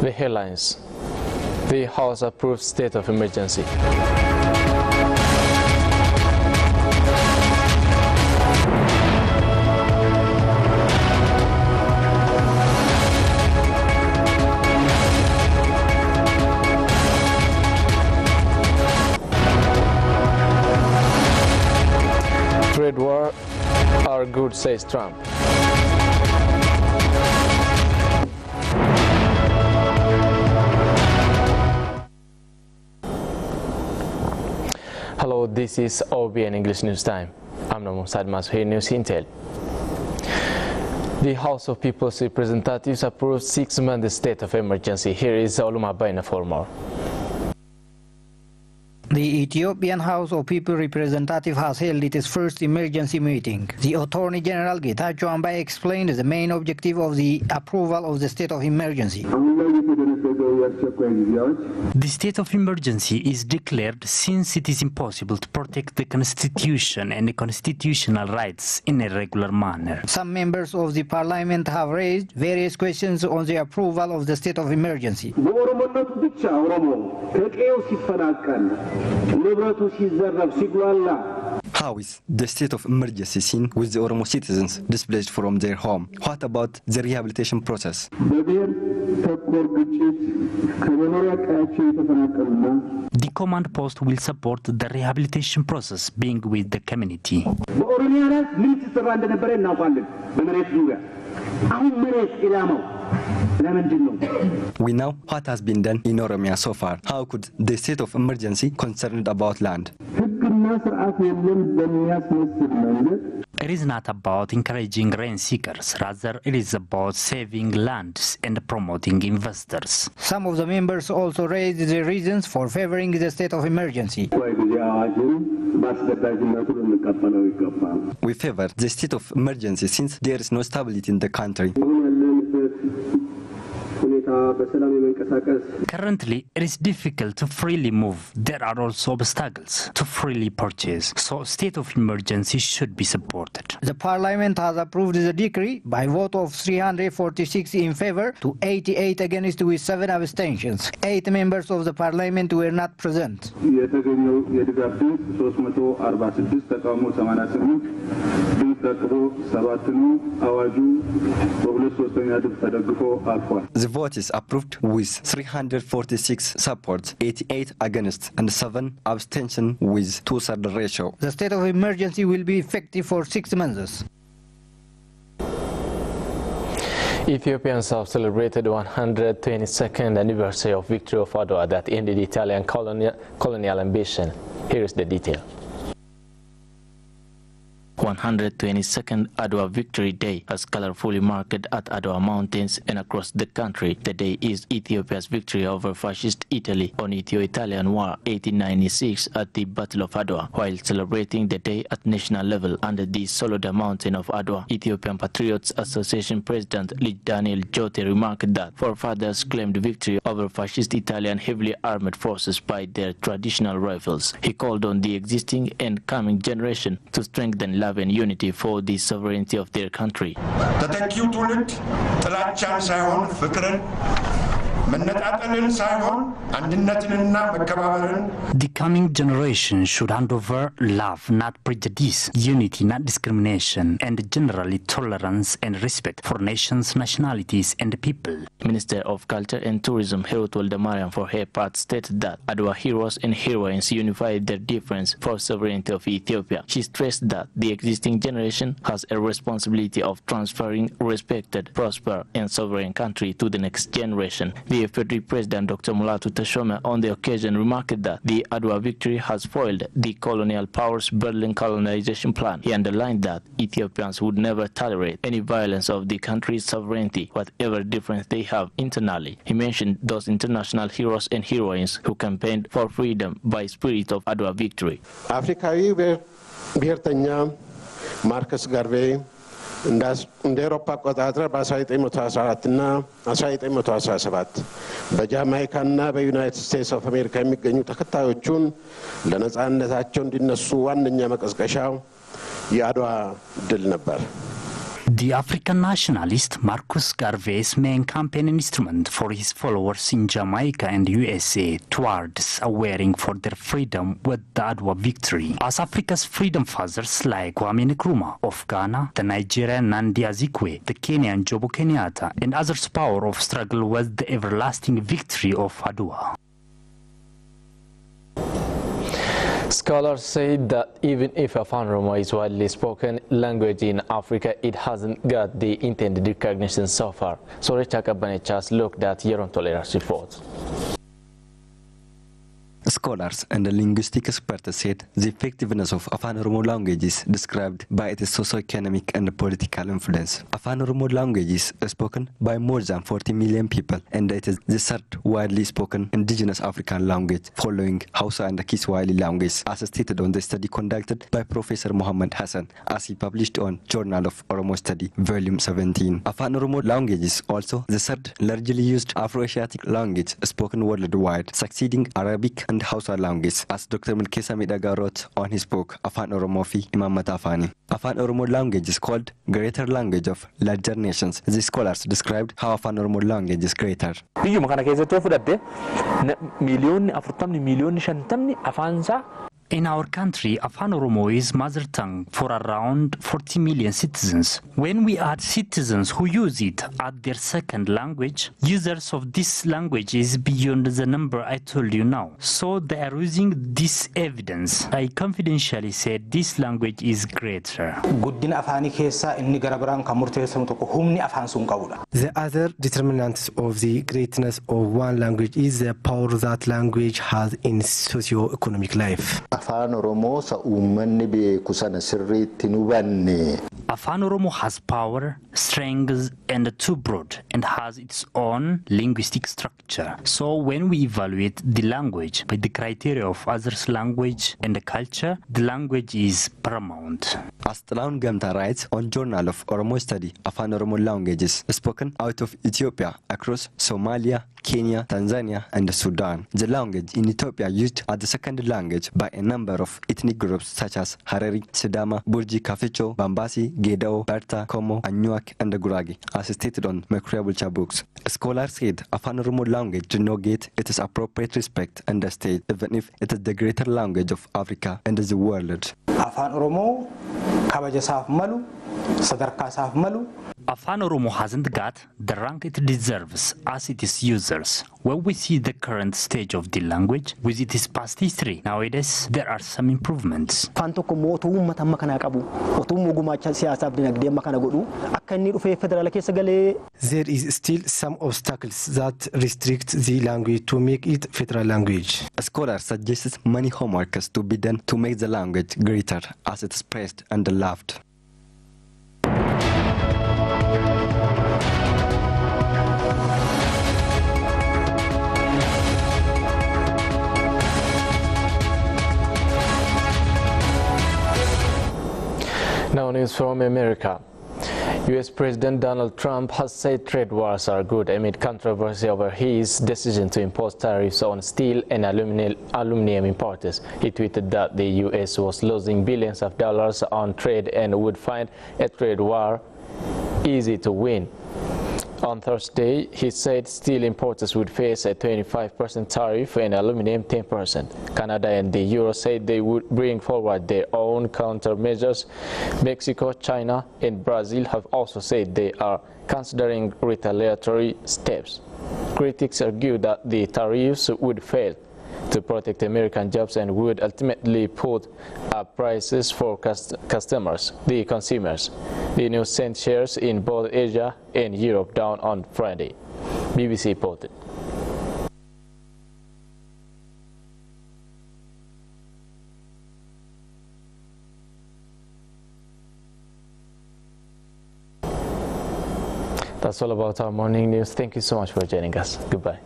The headlines. The House approves state of emergency. Trade war are good, says Trump. Hello, this is OBN English News Time. I'm Nomon Sadmas here, News Intel. The House of People's Representatives approved 6-month state of emergency. Here is Oluma Baina for more. The Ethiopian House of People Representative has held its first emergency meeting. The Attorney General Getachew Ambaye explained the main objective of the approval of the state of emergency. The state of emergency is declared since it is impossible to protect the Constitution and the constitutional rights in a regular manner. Some members of the parliament have raised various questions on the approval of the state of emergency. How is the state of emergency seen with the Oromo citizens displaced from their home? What about the rehabilitation process? The command post will support the rehabilitation process, being with the community. We know what has been done in Oromia so far. How could the state of emergency concerned about land? It is not about encouraging rent seekers, rather it is about saving lands and promoting investors. Some of the members also raised the reasons for favoring the state of emergency. We favor the state of emergency since there is no stability in the country. Currently, it is difficult to freely move. There are also obstacles to freely purchase, so state of emergency should be supported. The parliament has approved the decree by vote of 346 in favor to 88 against with 7 abstentions. 8 members of the parliament were not present. The vote is approved with 346 support, 88 against, and 7 abstention with 2/3 ratio. The state of emergency will be effective for 6 months. Ethiopians have celebrated 122nd anniversary of victory of Adwa that ended Italian colonial ambition. Here is the detail. 122nd Adwa Victory Day has colorfully marked at Adwa Mountains and across the country. The day is Ethiopia's victory over Fascist Italy on Ethio-Italian War 1896 at the Battle of Adwa. While celebrating the day at national level under the Soloda Mountain of Adwa, Ethiopian Patriots Association President Lij Daniel Jote remarked that forefathers claimed victory over Fascist Italian heavily armored forces by their traditional rifles. He called on the existing and coming generation to strengthen love and unity for the sovereignty of their country. The coming generation should hand over love, not prejudice, unity, not discrimination, and generally tolerance and respect for nations, nationalities, and people. Minister of Culture and Tourism Herut Waldemariam for her part stated that Adwa heroes and heroines unified their difference for sovereignty of Ethiopia. She stressed that the existing generation has a responsibility of transferring respected, prosper, and sovereign country to the next generation. The FDP President Dr. Mulatu Teshome on the occasion remarked that the Adwa victory has foiled the colonial powers' Berlin colonization plan. He underlined that Ethiopians would never tolerate any violence of the country's sovereignty, whatever difference they have internally. He mentioned those international heroes and heroines who campaigned for freedom by spirit of Adwa victory. Africaዊ ብሔርተኛ ማርከስ ጋርቬይ እንደ አውሮፓ አቆጣጠር በ1914 እና 1917 በጃማይካና በዩናይትድ ስቴትስ ኦፍ አሜሪካ የሚገኙ ተከታዮቹን ለነጻነታቸው እንዲነሱ ዋነኛ መቀስቀሻው የአድዋ ድል ነበር። The African nationalist Marcus Garvey's main campaign instrument for his followers in Jamaica and USA towards awareing for their freedom was the Adwa victory. As Africa's freedom fathers like Kwame Nkrumah of Ghana, the Nigerian Nnamdi Azikiwe, the Kenyan Jomo Kenyatta, and others' power of struggle was the everlasting victory of Adwa. Scholars say that even if Afan-Oromo is widely spoken language in Africa, it hasn't got the intended recognition so far. So Richard Kabanechas looked at Yeron Tolera's report. Scholars and the linguistic experts said the effectiveness of Afan-Oromo language is described by its socio-economic and political influence. Afan-Oromo language is spoken by more than 40 million people, and it is the third widely spoken indigenous African language following Hausa and the Kiswahili language, as stated on the study conducted by Professor Muhammad Hassan, as he published on Journal of Oromo Study, Volume 17. Afan-Oromo language is also the third largely used Afro-Asiatic language spoken worldwide, succeeding Arabic and Hausa language, as Dr. Milkesa Midaga wrote on his book Afan-Oromo fi Imamata Afani. Afan-Oromo language is called greater language of larger nations. The scholars described how Afan-Oromo language is greater. In our country, Afan-Oromo is mother tongue for around 40 million citizens. When we add citizens who use it as their second language, users of this language is beyond the number I told you now. So they are using this evidence. I confidentially said this language is greater. The other determinant of the greatness of one language is the power that language has in socio-economic life. Afan-Oromo has power, strength, and too broad, and has its own linguistic structure. So when we evaluate the language by the criteria of others' language and the culture, the language is paramount. As Talaun Gamta writes on Journal of Oromo Study, Afan-Oromo languages spoken out of Ethiopia across Somalia, Kenya, Tanzania, and Sudan. The language in Ethiopia used as the second language by a number of ethnic groups such as Harari, Sidama, Burji, Kaficho, Bambasi, Gedao, Berta, Komo, Anuak, and Guragi, as stated on Mercury Bulcha books. Scholars said Afan-Oromo language do not get its appropriate respect and the state, even if it is the greater language of Africa and the world. Afan-Oromo kabajasaf malu, sadarkasaf malu. Afan-Oromo hasn't got the rank it deserves as its users. When we see the current stage of the language with its past history, nowadays there are some improvements. There is still some obstacles that restrict the language to make it federal language. Scholars suggest many homeworks to be done to make the language greater as it's praised and loved. Now news from America. U.S. President Donald Trump has said trade wars are good amid controversy over his decision to impose tariffs on steel and aluminum importers. He tweeted that the U.S. was losing billions of dollars on trade and would find a trade war easy to win. On Thursday, he said steel importers would face a 25% tariff and aluminum 10%. Canada and the Euro said they would bring forward their own countermeasures. Mexico, China, and Brazil have also said they are considering retaliatory steps. Critics argue that the tariffs would fail to protect American jobs and would ultimately put up prices for customers, the consumers. The news sent shares in both Asia and Europe down on Friday. BBC reported. That's all about our morning news. Thank you so much for joining us. Goodbye.